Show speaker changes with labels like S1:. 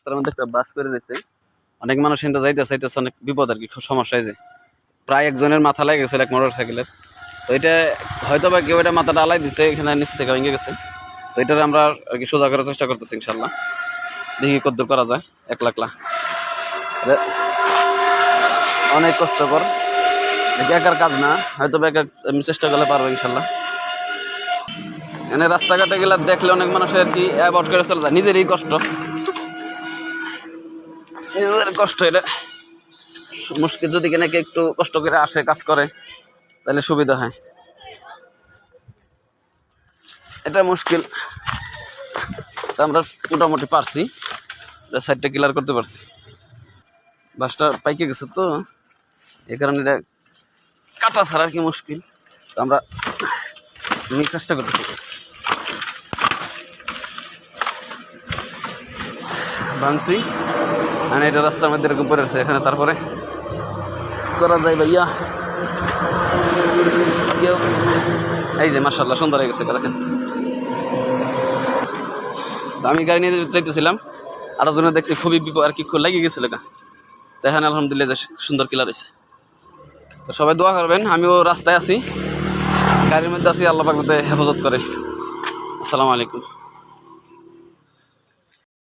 S1: রাস্তার মধ্যে একটা বাস করে দিয়েছে, অনেক মানুষ কিন্তু যাইতেছে অনেক বিপদ আর কি, সমস্যা হয়েছে। প্রায় একজনের মাথা লেগে গেছিল এক মোটর সাইকেলের। তো এটা হয়তো বা কেউ এটা মাথাটা আলাই দিছে, এখানে নিচে থেকে ভেঙে গেছে। তো এটার আমরা আর কি সোজা করার চেষ্টা করতেছি ইনশাল্লাহ, দেখি কতদূর করা যায়। একলা অনেক কষ্টকর, একার কাজ না, হয়তো আমি চেষ্টা করলে পারবো ইনশাল্লাহ। এখানে রাস্তাঘাটে গেলে দেখলে অনেক মানুষ আর কি অ্যাভয়েড করে চলে যায়, নিজেরই কষ্ট, নিজেদের কষ্ট। এটা মুশকিল, যদি কেন একটু কষ্ট করে আসে কাজ করে তাহলে সুবিধা হয়, এটা মুশকিল। তা আমরা মোটামুটি পারছি, সাইডটা ক্লিয়ার করতে পারছি। বাসটা পাইকে গেছে তো এই কারণে এটা কাটা ছাড়া আর কি মুশকিল। তো আমরা চেষ্টা করতেছি, ভাঙছি মানে এটা রাস্তার মধ্যে এরকম পড়ে আছে এখানে, তারপরে করা যায় ভাইয়া। কেউ এই যে মাশাআল্লাহ সুন্দর হয়ে গেছে দেখেন। আমি গাড়ি নিয়ে চাইতেছিলাম, আরো জনে দেখছি খুবই বিপদ আর কি, লেগে গেছিল এখানে আলহামদুলিল্লাহ সুন্দর ক্লিয়ার হয়েছে। তো সবাই দোয়া করবেন, আমিও রাস্তায় আছি, গাড়ির মধ্যে আছি, আল্লাহ পাক যাতে হেফাজত করে। আসসালামু আলাইকুম।